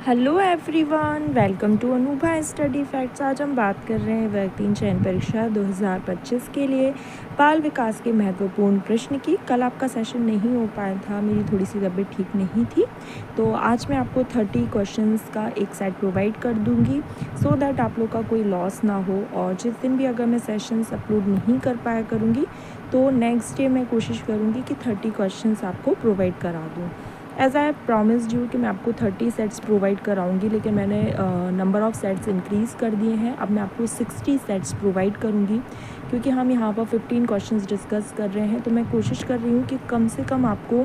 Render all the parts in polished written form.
Hello everyone, welcome to Anubha study facts. आज हम बात कर रहे हैं वर्ग 3 चयन परीक्षा 2025 के लिए बाल विकास के महत्वपूर्ण प्रश्न की। कल आपका सेशन नहीं हो पाया था, मेरी थोड़ी सी तबीयत ठीक नहीं थी, तो आज मैं आपको 30 क्वेश्चंस का एक सेट प्रोवाइड कर दूंगी सो दैट आप लोग का कोई लॉस ना हो। और जिस दिन भी अगर मैं सेशंस अपलोड नहीं कर पाया करूँगी तो नेक्स्ट डे मैं कोशिश करूँगी कि 30 क्वेश्चंस आपको प्रोवाइड करा दूँ। एज़ आई प्रॉमिस्ड यू कि मैं आपको 30 सेट्स प्रोवाइड कराऊंगी, लेकिन मैंने नंबर ऑफ़ सेट्स इंक्रीज़ कर दिए हैं। अब मैं आपको 60 सेट्स प्रोवाइड करूंगी क्योंकि हम यहाँ पर 15 क्वेश्चंस डिस्कस कर रहे हैं। तो मैं कोशिश कर रही हूँ कि कम से कम आपको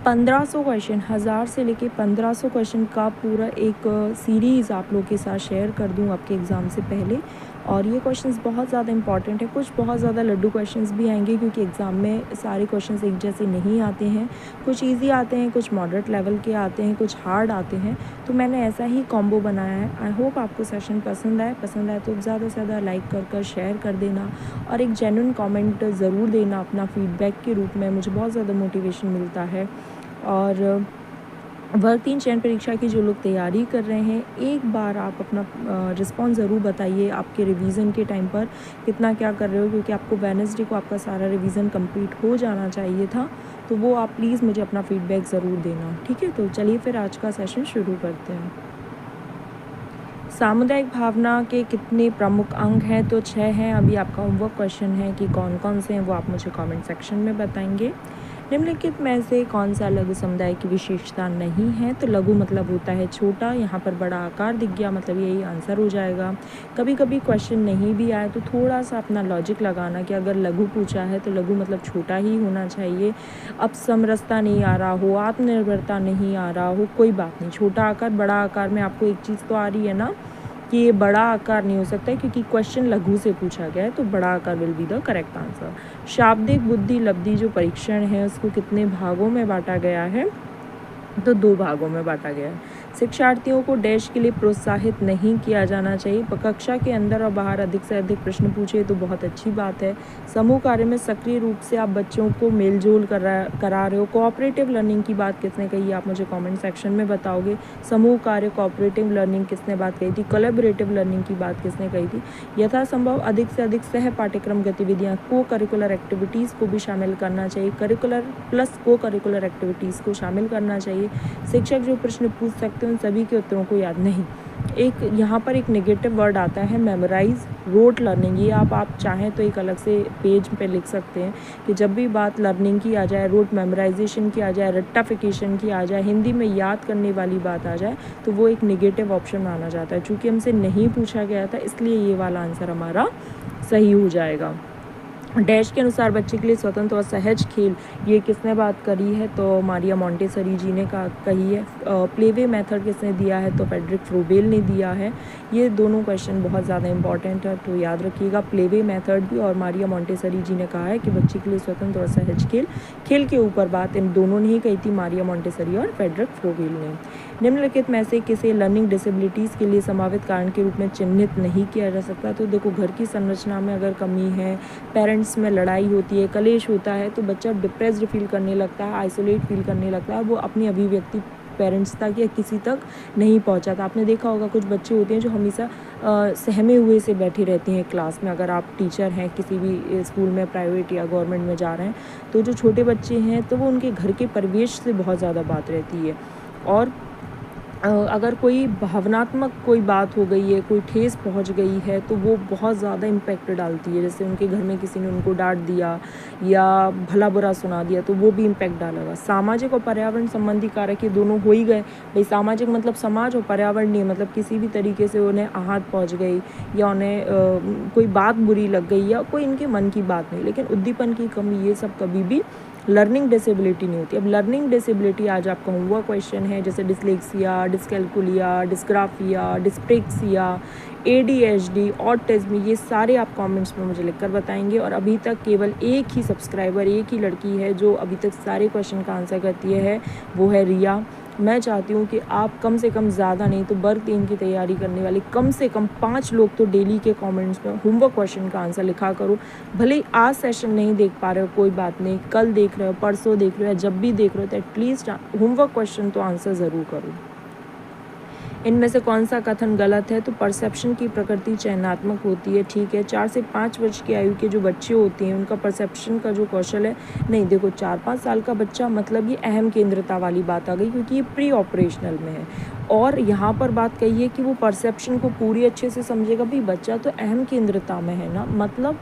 1500 क्वेश्चन, 1000 से लेके 1500 क्वेश्चन का पूरा एक सीरीज़ आप लोग के साथ शेयर कर दूँ आपके एग्ज़ाम से पहले। और ये क्वेश्चंस बहुत ज़्यादा इंपॉर्टेंट है। कुछ बहुत ज़्यादा लड्डू क्वेश्चंस भी आएंगे क्योंकि एग्ज़ाम में सारे क्वेश्चंस एक जैसे नहीं आते हैं। कुछ इजी आते हैं, कुछ मॉडरेट लेवल के आते हैं, कुछ हार्ड आते हैं। तो मैंने ऐसा ही कॉम्बो बनाया है। आई होप आपको सेशन पसंद आए तो ज़्यादा से ज़्यादा लाइक कर शेयर कर देना और एक जेन्युइन कॉमेंट ज़रूर देना अपना फीडबैक के रूप में। मुझे बहुत ज़्यादा मोटिवेशन मिलता है। और वर्ग 3 चयन परीक्षा की जो लोग तैयारी कर रहे हैं, एक बार आप अपना रिस्पॉन्स ज़रूर बताइए आपके रिवीजन के टाइम पर कितना क्या कर रहे हो, क्योंकि आपको वेडनेसडे को आपका सारा रिवीजन कंप्लीट हो जाना चाहिए था। तो वो आप प्लीज़ मुझे अपना फीडबैक ज़रूर देना, ठीक है। तो चलिए फिर आज का सेशन शुरू करते हैं। सामुदायिक भावना के कितने प्रमुख अंग हैं? तो 6 हैं। अभी आपका होमवर्क क्वेश्चन है कि कौन कौन से हैं, वो आप मुझे कमेंट सेक्शन में बताएंगे। निम्नलिखित में से कौन सा लघु समुदाय की विशेषता नहीं है? तो लघु मतलब होता है छोटा, यहाँ पर बड़ा आकार दिख गया, मतलब यही आंसर हो जाएगा। कभी कभी क्वेश्चन नहीं भी आए तो थोड़ा सा अपना लॉजिक लगाना कि अगर लघु पूछा है तो लघु मतलब छोटा ही होना चाहिए। अब समरसता नहीं आ रहा हो, आत्मनिर्भरता नहीं आ रहा हो, कोई बात नहीं, छोटा आकार बड़ा आकार में आपको एक चीज़ तो आ रही है ना कि ये बड़ा आकार नहीं हो सकता है क्योंकि क्वेश्चन लघु से पूछा गया है, तो बड़ा आकार will be the correct answer. शाब्दिक बुद्धि लब्धि जो परीक्षण है उसको कितने भागों में बांटा गया है? तो 2 भागों में बांटा गया है। शिक्षार्थियों को डैश के लिए प्रोत्साहित नहीं किया जाना चाहिए। कक्षा के अंदर और बाहर अधिक से अधिक प्रश्न पूछे तो बहुत अच्छी बात है। समूह कार्य में सक्रिय रूप से आप बच्चों को मेलजोल करा रहे हो। कोऑपरेटिव लर्निंग की बात किसने कही, आप मुझे कमेंट सेक्शन में बताओगे। समूह कार्य, कोऑपरेटिव लर्निंग किसने बात कही थी? कोलैबोरेटिव लर्निंग की बात किसने कही थी? यथासंभव अधिक से अधिक सह पाठ्यक्रम गतिविधियाँ, को करिकुलर एक्टिविटीज़ को भी शामिल करना चाहिए। करिकुलर प्लस को करिकुलर एक्टिविटीज़ को शामिल करना चाहिए। शिक्षक जो प्रश्न पूछ सकते हैं उन सभी के उत्तरों को याद नहीं। एक यहाँ पर एक नेगेटिव वर्ड आता है मेमोराइज, रोट लर्निंग। ये आप चाहें तो एक अलग से पेज पे लिख सकते हैं कि जब भी बात लर्निंग की आ जाए, रोट मेमोराइजेशन की आ जाए, रट्टाफिकेशन की आ जाए, हिंदी में याद करने वाली बात आ जाए, तो वो एक नेगेटिव ऑप्शन माना जाता है। चूँकि हमसे नहीं पूछा गया था इसलिए ये वाला आंसर हमारा सही हो जाएगा। डैश के अनुसार बच्चे के लिए स्वतंत्र और सहज खेल, ये किसने बात करी है? तो मारिया मोंटेसरी जी ने कही है। प्लेवे मेथड किसने दिया है? तो फेडरिक फ्रोबेल ने दिया है। ये दोनों क्वेश्चन बहुत ज़्यादा इंपॉर्टेंट है, तो याद रखिएगा। प्लेवे मेथड भी और मारिया मोंटेसरी जी ने कहा है कि बच्चे के लिए स्वतंत्र और सहज खेल। खेल के ऊपर बात इन दोनों ने ही कही थी, मारिया मोंटेसरी और फेडरिक फ्रोबेल ने। निम्नलिखित में से किसे लर्निंग डिसेबिलिटीज़ के लिए संभावित कारण के रूप में चिन्हित नहीं किया जा सकता? तो देखो, घर की संरचना में अगर कमी है, पेरेंट्स में लड़ाई होती है, कलेश होता है, तो बच्चा डिप्रेस्ड फील करने लगता है, आइसोलेट फील करने लगता है, वो अपनी अभिव्यक्ति पेरेंट्स तक या किसी तक नहीं पहुंचाता। आपने देखा होगा कुछ बच्चे होते हैं जो हमेशा सहमे हुए से बैठे रहते हैं क्लास में। अगर आप टीचर हैं किसी भी स्कूल में, प्राइवेट या गवर्नमेंट में जा रहे हैं, तो जो छोटे बच्चे हैं तो वो उनके घर के परिवेश से बहुत ज़्यादा बात रहती है। और अगर कोई भावनात्मक कोई बात हो गई है, कोई ठेस पहुंच गई है, तो वो बहुत ज़्यादा इम्पैक्ट डालती है। जैसे उनके घर में किसी ने उनको डांट दिया या भला बुरा सुना दिया, तो वो भी इम्पैक्ट डालेगा। सामाजिक और पर्यावरण संबंधी कारक ये दोनों हो ही गए। भाई सामाजिक मतलब समाज, और पर्यावरण नहीं मतलब किसी भी तरीके से उन्हें आहत पहुँच गई या उन्हें कोई बात बुरी लग गई या कोई इनके मन की बात नहीं। लेकिन उद्दीपन की कमी, ये सब कभी भी लर्निंग डिसेबिलिटी नहीं होती। अब लर्निंग डिसेबिलिटी आज आपका होमवर्क क्वेश्चन है, जैसे dyslexia, dyscalculia, dysgraphia, dyspraxia, ADHD, autism, ये सारे आप कमेंट्स में मुझे लिखकर बताएंगे। और अभी तक केवल एक ही सब्सक्राइबर, एक ही लड़की है जो अभी तक सारे क्वेश्चन का आंसर करती है, वो है रिया। मैं चाहती हूँ कि आप कम से कम, ज़्यादा नहीं तो वर्ग 3 की तैयारी करने वाले कम से कम 5 लोग तो डेली के कमेंट्स में होमवर्क क्वेश्चन का आंसर लिखा करो। भले ही आज सेशन नहीं देख पा रहे हो, कोई बात नहीं, कल देख रहे हो, परसों देख रहे हो, या जब भी देख रहे हो, तो एटलीस्ट होमवर्क क्वेश्चन तो आंसर ज़रूर करो। इनमें से कौन सा कथन गलत है? तो परसेप्शन की प्रकृति चयनात्मक होती है, ठीक है। 4 से 5 वर्ष की आयु के जो बच्चे होते हैं उनका परसेप्शन का जो कौशल है, नहीं देखो 4-5 साल का बच्चा मतलब ये अहम केंद्रता वाली बात आ गई, क्योंकि ये प्री ऑपरेशनल में है और यहाँ पर बात कही है कि वो परसेप्शन को पूरी अच्छे से समझेगा। भाई बच्चा तो अहम केंद्रता में है ना, मतलब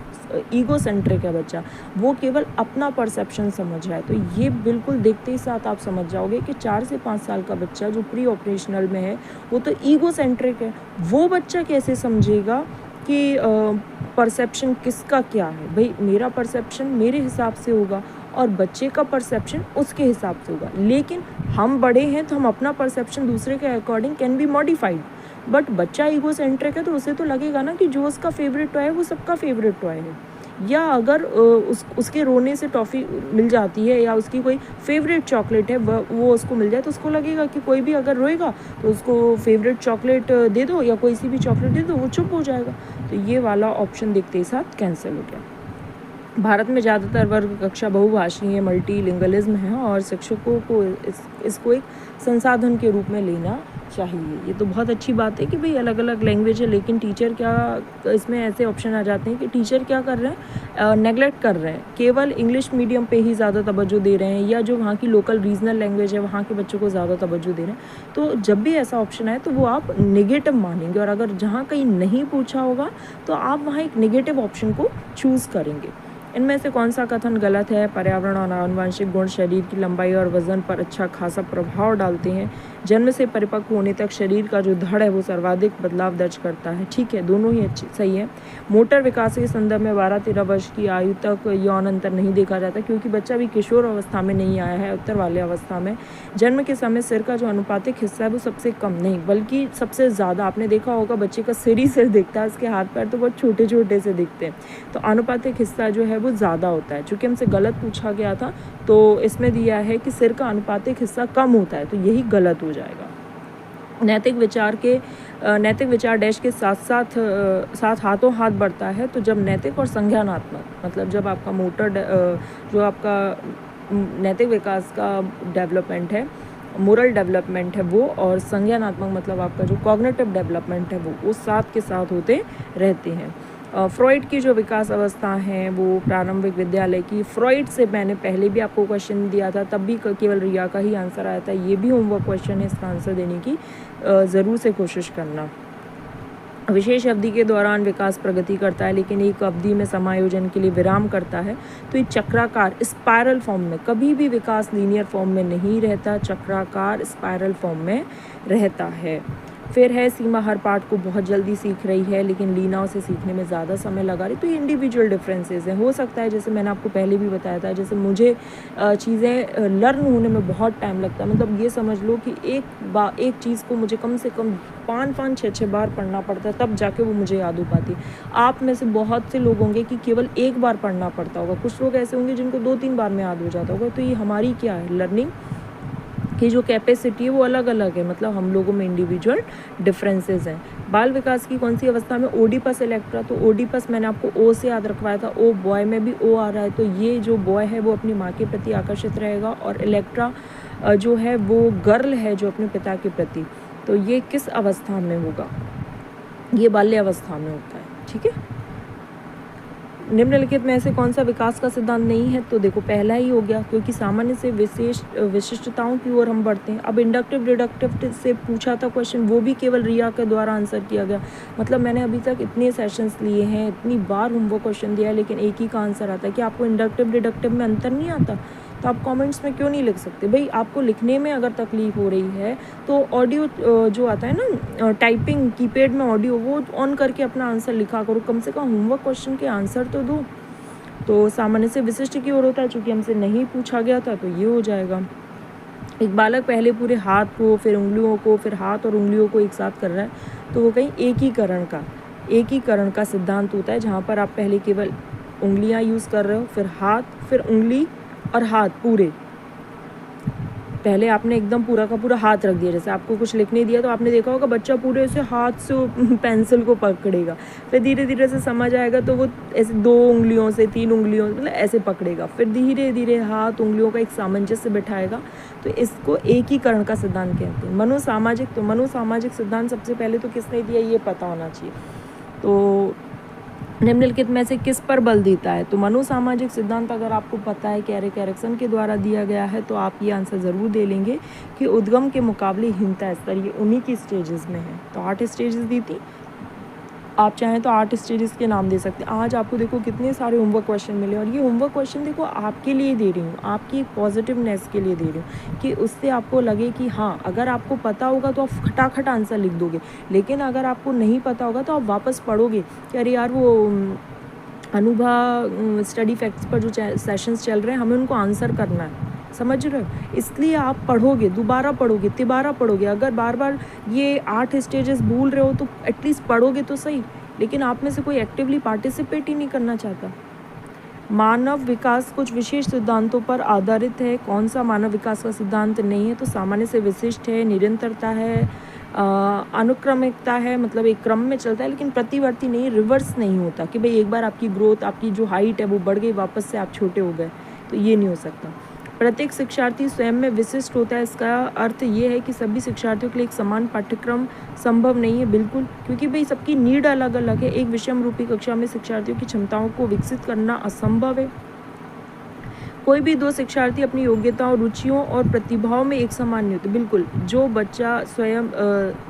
ईगो सेंट्रिक है बच्चा, वो केवल अपना परसेप्शन समझ रहा है। तो ये बिल्कुल देखते ही साथ आप समझ जाओगे कि 4 से 5 साल का बच्चा जो प्री ऑपरेशनल में है वो तो ईगो सेंट्रिक है। वो बच्चा कैसे समझेगा कि परसेप्शन किसका क्या है? भाई मेरा परसेप्शन मेरे हिसाब से होगा और बच्चे का परसेप्शन उसके हिसाब से होगा। लेकिन हम बड़े हैं तो हम अपना परसेप्शन दूसरे के according can be modified, but बच्चा ईगो सेंट्रिक है तो उसे तो लगेगा ना कि जो उसका फेवरेट टॉय है वो सबका फेवरेट टॉय है। या अगर उसके रोने से टॉफ़ी मिल जाती है या उसकी कोई फेवरेट चॉकलेट है वो उसको मिल जाए तो उसको लगेगा कि कोई भी अगर रोएगा तो उसको फेवरेट चॉकलेट दे दो या कोई सी भी चॉकलेट दे दो, वो चुप हो जाएगा। तो ये वाला ऑप्शन देखते ही साथ कैंसिल हो गया। भारत में ज़्यादातर वर्ग कक्षा बहुभाषीय मल्टीलिंगलिज्म है और शिक्षकों को इसको एक संसाधन के रूप में लेना चाहिए। ये तो बहुत अच्छी बात है कि भाई अलग अलग लैंग्वेज है, लेकिन टीचर क्या, इसमें ऐसे ऑप्शन आ जाते हैं कि टीचर क्या कर रहे हैं, नेगलेक्ट कर रहे हैं, केवल इंग्लिश मीडियम पे ही ज़्यादा तवज्जो दे रहे हैं या जो वहाँ की लोकल रीजनल लैंग्वेज है वहाँ के बच्चों को ज़्यादा तवज्जो दे रहे हैं। तो जब भी ऐसा ऑप्शन आए तो वो आप नेगेटिव मानेंगे और अगर जहाँ कहीं नहीं पूछा होगा तो आप वहाँ एक नेगेटिव ऑप्शन को चूज़ करेंगे। इनमें से कौन सा कथन गलत है? पर्यावरण और आनुवंशिक गुण शरीर की लंबाई और वजन पर अच्छा खासा प्रभाव डालते हैं। जन्म से परिपक्व होने तक शरीर का जो धड़ है वो सर्वाधिक बदलाव दर्ज करता है, ठीक है, दोनों ही सही है। मोटर विकास के संदर्भ में 12-13 वर्ष की आयु तक यौन अंतर नहीं देखा जाता क्योंकि बच्चा भी किशोर अवस्था में नहीं आया है, उत्तर वाले अवस्था में। जन्म के समय सिर का जो अनुपातिक हिस्सा है वो सबसे कम नहीं बल्कि सबसे ज़्यादा, आपने देखा होगा बच्चे का सिर ही सिर दिखता है, उसके हाथ पैर तो बहुत छोटे छोटे से दिखते हैं। तो अनुपातिक हिस्सा जो है वो ज़्यादा होता है। चूँकि हमसे गलत पूछा गया था तो इसमें दिया है कि सिर का अनुपातिक हिस्सा कम होता है, तो यही गलत हो जाएगा। नैतिक विचार डैश के साथ हाथों हाथ बढ़ता है। तो जब नैतिक और संज्ञानात्मक, मतलब जब आपका जो आपका नैतिक विकास का डेवलपमेंट है, मोरल डेवलपमेंट है वो, और संज्ञानात्मक मतलब आपका जो कॉग्निटिव डेवलपमेंट है वो साथ के साथ होते रहते हैं। फ्रॉइड की जो विकास अवस्था है वो प्रारंभिक विद्यालय की, फ्रॉइड से मैंने पहले भी आपको क्वेश्चन दिया था, तब भी केवल रिया का ही आंसर आया था। ये भी होमवर्क क्वेश्चन है, इसका आंसर देने की ज़रूर से कोशिश करना। विशेष अवधि के दौरान विकास प्रगति करता है लेकिन एक अवधि में समायोजन के लिए विराम करता है। तो ये चक्राकार स्पायरल फॉर्म में, कभी भी विकास लीनियर फॉर्म में नहीं रहता, चक्राकार स्पायरल फॉर्म में रहता है। फिर है सीमा हर पार्ट को बहुत जल्दी सीख रही है लेकिन लीना उसे सीखने में ज़्यादा समय लगा रही। तो ये इंडिविजुअल डिफरेंसेस हैं। हो सकता है जैसे मैंने आपको पहले भी बताया था, जैसे मुझे चीज़ें लर्न होने में बहुत टाइम लगता है, मतलब ये समझ लो कि एक चीज़ को मुझे कम से कम 5-5, 6-6 बार पढ़ना पड़ता है तब जाके वो मुझे याद हो पाती। आप में से बहुत से लोग होंगे कि केवल एक बार पढ़ना पड़ता होगा, कुछ लोग ऐसे होंगे जिनको 2-3 बार में याद हो जाता होगा। तो ये हमारी क्या है, लर्निंग की जो कैपेसिटी है वो अलग अलग है, मतलब हम लोगों में इंडिविजुअल डिफरेंसेस हैं। बाल विकास की कौन सी अवस्था में ओडिपस इलेक्ट्रा, तो ओडिपस मैंने आपको ओ से याद रखवाया था, ओ बॉय में भी ओ आ रहा है, तो ये जो बॉय है वो अपनी माँ के प्रति आकर्षित रहेगा और इलेक्ट्रा जो है वो गर्ल है जो अपने पिता के प्रति। तो ये किस अवस्था में होगा, ये बाल्य अवस्था में होता है, ठीक है। निम्नलिखित में से कौन सा विकास का सिद्धांत नहीं है, तो देखो पहला ही हो गया, क्योंकि सामान्य से विशिष्टताओं की ओर हम बढ़ते हैं। अब इंडक्टिव डिडक्टिव से पूछा था क्वेश्चन, वो भी केवल रिया के द्वारा आंसर किया गया। मतलब मैंने अभी तक इतने सेशंस लिए हैं, इतनी बार होमवर्क क्वेश्चन दिया है, लेकिन एक ही का आंसर आता है। कि आपको इंडक्टिव डिडक्टिव में अंतर नहीं आता, तो आप कमेंट्स में क्यों नहीं लिख सकते? भाई आपको लिखने में अगर तकलीफ हो रही है तो ऑडियो जो आता है ना टाइपिंग कीपैड में ऑडियो, वो ऑन करके अपना आंसर लिखा करो, कम से कम होमवर्क क्वेश्चन के आंसर तो दो। तो सामान्य से विशिष्ट की ओर होता है, चूँकि हमसे नहीं पूछा गया था तो ये हो जाएगा। एक बालक पहले पूरे हाथ को, फिर उंगलियों को, फिर हाथ और उंगलियों को एक साथ कर रहा है, तो वो कहीं एकीकरण का सिद्धांत होता है, जहाँ पर आप पहले केवल उंगलियाँ यूज़ कर रहे हो, फिर हाथ, फिर उंगली और हाथ पूरे, पहले आपने एकदम पूरा का पूरा हाथ रख दिया, जैसे आपको कुछ लिखने दिया तो आपने देखा होगा बच्चा पूरे से हाथ से पेंसिल को पकड़ेगा, फिर धीरे धीरे से समझ आएगा तो वो ऐसे 2 उंगलियों से 3 उंगलियों मतलब ऐसे पकड़ेगा, फिर धीरे धीरे हाथ उंगलियों का एक सामंजस्य बिठाएगा। तो इसको एकीकरण का सिद्धांत कहते हैं। मनोसामाजिक, तो मनोसामाजिक सिद्धांत सबसे पहले तो किसने दिया ये पता होना चाहिए। तो निम्नलिखित में से किस पर बल देता है? तो मनोसामाजिक सिद्धांत अगर आपको पता है कि एरिक एरिक्सन के द्वारा दिया गया है तो आप ये आंसर ज़रूर दे लेंगे कि उद्गम के मुकाबले हीनता स्तर ये उन्हीं की स्टेजेस में है। तो 8 स्टेजेस दी थी, आप चाहें तो 8 स्टेजेस के नाम दे सकते हैं। आज आपको देखो कितने सारे होमवर्क क्वेश्चन मिले, और ये होमवर्क क्वेश्चन देखो आपके लिए दे रही हूँ, आपकी एक पॉजिटिवनेस के लिए दे रही हूँ कि उससे आपको लगे कि हाँ अगर आपको पता होगा तो आप खटाखट आंसर लिख दोगे, लेकिन अगर आपको नहीं पता होगा तो आप वापस पढ़ोगे कि अरे यार वो अनुभा स्टडी फैक्ट्स पर जो सेशंस चल रहे हैं हमें उनको आंसर करना है, समझ रहे हो? इसलिए आप पढ़ोगे, दोबारा पढ़ोगे, तिबारा पढ़ोगे। अगर बार बार ये 8 स्टेजेस भूल रहे हो तो एटलीस्ट पढ़ोगे तो सही, लेकिन आप में से कोई एक्टिवली पार्टिसिपेट ही नहीं करना चाहता। मानव विकास कुछ विशेष सिद्धांतों पर आधारित है। कौन सा मानव विकास का सिद्धांत नहीं है? तो सामान्य से विशिष्ट है, निरंतरता है, अनुक्रमिकता है, मतलब एक क्रम में चलता है लेकिन प्रतिवर्ती नहीं, रिवर्स नहीं होता कि भाई एक बार आपकी ग्रोथ, आपकी जो हाइट है वो बढ़ गई, वापस से आप छोटे हो गए, तो ये नहीं हो सकता। प्रत्येक शिक्षार्थी स्वयं में विशिष्ट होता है। इसका अर्थ ये है कि सभी शिक्षार्थियों के लिए एक समान पाठ्यक्रम संभव नहीं है, बिल्कुल, क्योंकि भाई सबकी नीड अलग अलग है। एक विषम रूपी कक्षा में शिक्षार्थियों की क्षमताओं को विकसित करना असंभव है। कोई भी 2 शिक्षार्थी अपनी योग्यताओं, रुचियों और प्रतिभाओं में एक समान नहीं होते, बिल्कुल। जो बच्चा स्वयं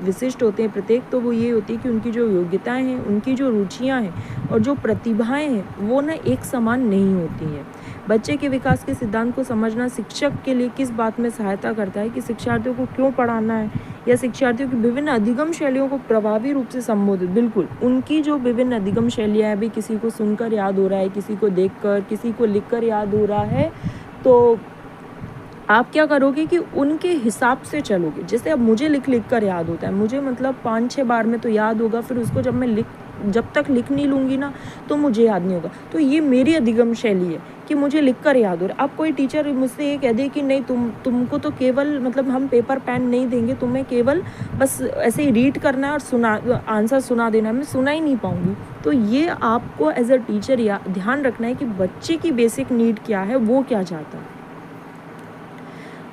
विशिष्ट होते हैं प्रत्येक, तो वो ये होती है कि उनकी जो योग्यताएं हैं, उनकी जो रुचियां हैं और जो प्रतिभाएं हैं वो ना एक समान नहीं होती हैं। बच्चे के विकास के सिद्धांत को समझना शिक्षक के लिए किस बात में सहायता करता है कि शिक्षार्थियों को क्यों पढ़ाना है, या शिक्षार्थियों की विभिन्न अधिगम शैलियों को प्रभावी रूप से संबोधित, बिल्कुल। उनकी जो विभिन्न अधिगम शैलियाँ हैं, भी किसी को सुनकर याद हो रहा है, किसी को देखकर, किसी को लिखकर याद हो रहा है, तो आप क्या करोगे कि उनके हिसाब से चलोगे। जैसे अब मुझे लिख कर याद होता है, मुझे मतलब 5-6 बार में तो याद होगा, फिर उसको जब तक लिख नहीं लूँगी ना तो मुझे याद नहीं होगा। तो ये मेरी अधिगम शैली है कि मुझे लिख कर याद हो रहा है। अब कोई टीचर मुझसे ये कह दे कि नहीं तुमको तो केवल मतलब हम पेपर पेन नहीं देंगे, तुम्हें केवल बस ऐसे ही रीड करना है और आंसर सुना देना है, मैं सुना ही नहीं पाऊँगी। तो ये आपको एज अ टीचर ध्यान रखना है कि बच्चे की बेसिक नीड क्या है, वो क्या चाहता है।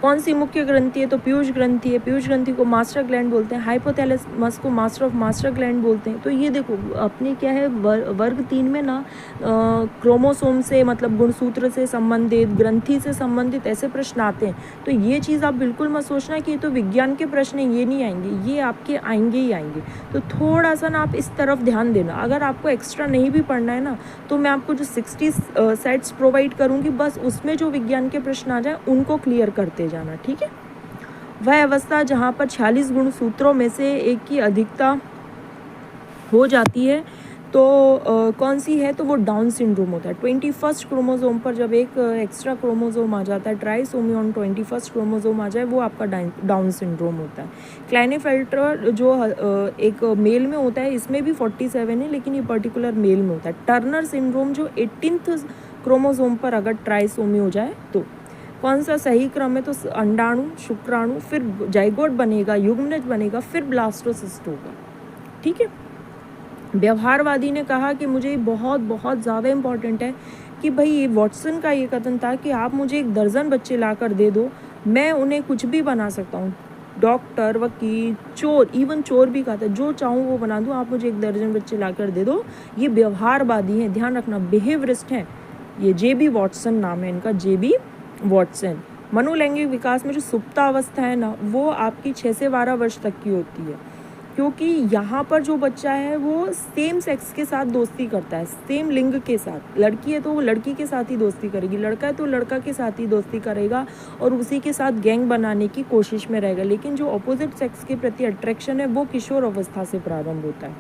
कौन सी मुख्य ग्रंथि है? तो पीयूष ग्रंथि है। पीयूष ग्रंथि को मास्टर ग्लैंड बोलते हैं। हाइपोथैलेमस को मास्टर ऑफ मास्टर ग्लैंड बोलते हैं। तो ये देखो अपने क्या है वर्ग 3 में ना क्रोमोसोम से मतलब गुणसूत्र से संबंधित, ग्रंथि से संबंधित ऐसे प्रश्न आते हैं। तो ये चीज़ आप बिल्कुल मत सोचना कि ये तो विज्ञान के प्रश्न हैं, ये नहीं आएंगे, ये आपके आएंगे ही आएंगे। तो थोड़ा सा ना आप इस तरफ ध्यान देना। अगर आपको एक्स्ट्रा नहीं भी पढ़ना है ना तो मैं आपको जो 60 सेट्स प्रोवाइड करूँगी, बस उसमें जो विज्ञान के प्रश्न आ जाए उनको क्लियर करते जाना, ठीक है। वह अवस्था जहाँ पर 46 गुणसूत्रों में से एक की अधिकता हो जाती है तो कौन सी है? तो वो डाउन सिंड्रोम होता है। 21 क्रोमोसोम पर जब एक एक्स्ट्रा क्रोमोसोम आ जाता है, ट्राइसोमी ऑन 21 क्रोमोसोम आ जाए, वो आपका डाउन सिंड्रोम होता है। क्लाइनेफेल्टर जो एक मेल में होता है, इसमें भी 47 है लेकिन ये पर्टिकुलर मेल में होता है। टर्नर सिंड्रोम जो 18th क्रोमोसोम पर अगर ट्राइसोमी हो जाए तो कौन सा सही क्रम है? तो अंडाणु, शुक्राणु, फिर जाइगोट बनेगा, युग्मनज बनेगा, फिर ब्लास्टोसिस्ट होगा, ठीक है। व्यवहारवादी ने कहा कि मुझे बहुत बहुत ज़्यादा इम्पॉर्टेंट है कि भाई वॉटसन का ये कथन था कि आप मुझे 1 दर्जन बच्चे ला कर दे दो, मैं उन्हें कुछ भी बना सकता हूँ, डॉक्टर, वकील, चोर, इवन चोर भी कहता है, जो चाहूँ वो बना दूँ, आप मुझे 1 दर्जन बच्चे ला कर दे दो। ये व्यवहारवादी हैं, ध्यान रखना, बिहेवियरिस्ट हैं। ये JB वॉटसन नाम है इनका, JB वॉटसन। मनोलैंगिक विकास में जो सुप्तावस्था है ना वो आपकी 6 से 12 वर्ष तक की होती है, क्योंकि यहाँ पर जो बच्चा है वो सेम सेक्स के साथ दोस्ती करता है, सेम लिंग के साथ। लड़की है तो वो लड़की के साथ ही दोस्ती करेगी, लड़का है तो लड़का के साथ ही दोस्ती करेगा और उसी के साथ गैंग बनाने की कोशिश में रहेगा। लेकिन जो अपोजिट सेक्स के प्रति अट्रैक्शन है वो किशोर अवस्था से प्रारंभ होता है।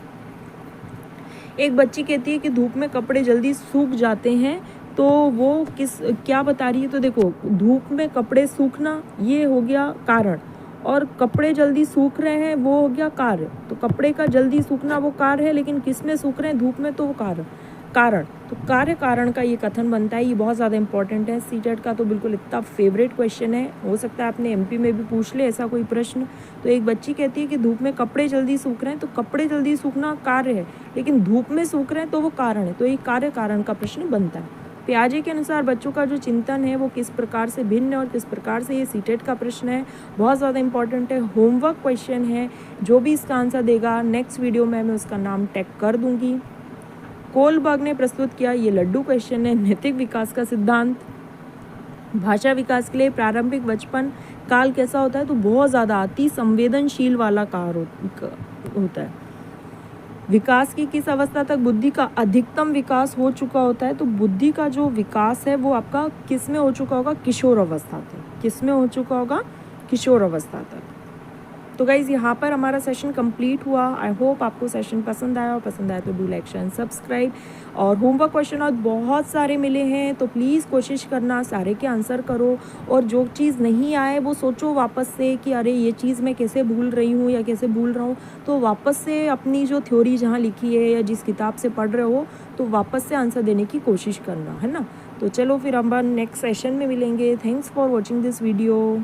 एक बच्ची कहती है कि धूप में कपड़े जल्दी सूख जाते हैं, तो वो क्या बता रही है? तो देखो धूप में कपड़े सूखना ये हो गया कारण, और कपड़े जल्दी सूख रहे हैं वो हो गया कार्य। तो कपड़े का जल्दी सूखना वो कार्य है, लेकिन किस में सूख रहे हैं? धूप में, तो वो कार्य। कारण, तो कार्य कारण का ये कथन बनता है, ये बहुत ज़्यादा इंपॉर्टेंट है। सीटेट का तो बिल्कुल इतना फेवरेट क्वेश्चन है, हो सकता है आपने एमपी में भी पूछ ले ऐसा कोई प्रश्न। तो एक बच्ची कहती है कि धूप में कपड़े जल्दी सूख रहे हैं, तो कपड़े जल्दी सूखना कार्य है, लेकिन धूप में सूख रहे हैं तो वो कारण है, तो ये कार्य कारण का प्रश्न बनता है। पियाजे के अनुसार बच्चों का जो चिंतन है वो किस प्रकार से भिन्न और किस प्रकार से, ये सीटेट का प्रश्न है, बहुत ज़्यादा इंपॉर्टेंट है, होमवर्क क्वेश्चन है। जो भी इसका आंसर देगा नेक्स्ट वीडियो में मैं उसका नाम टैग कर दूंगी। कोलबर्ग ने प्रस्तुत किया, ये लड्डू क्वेश्चन है, नैतिक विकास का सिद्धांत। भाषा विकास के लिए प्रारंभिक बचपन काल कैसा होता है, तो बहुत ज़्यादा अति संवेदनशील वाला काल होता है। विकास की किस अवस्था तक बुद्धि का अधिकतम विकास हो चुका होता है, तो बुद्धि का जो विकास है वो आपका किस में हो चुका होगा, किशोर अवस्था तक। किस में हो चुका होगा, किशोर अवस्था तक। तो गाइज़ यहाँ पर हमारा सेशन कंप्लीट हुआ। आई होप आपको सेशन पसंद आया, और पसंद आया तो डू लाइक शेयर सब्सक्राइब। और होमवर्क क्वेश्चन और बहुत सारे मिले हैं, तो प्लीज़ कोशिश करना सारे के आंसर करो। और जो चीज़ नहीं आए वो सोचो वापस से कि अरे ये चीज़ मैं कैसे भूल रही हूँ या कैसे भूल रहा हूँ, तो वापस से अपनी जो थ्योरी जहाँ लिखी है या जिस किताब से पढ़ रहे हो, तो वापस से आंसर देने की कोशिश करना, है ना। तो चलो फिर हम नेक्स्ट सेशन में मिलेंगे। Thanks for watching this video.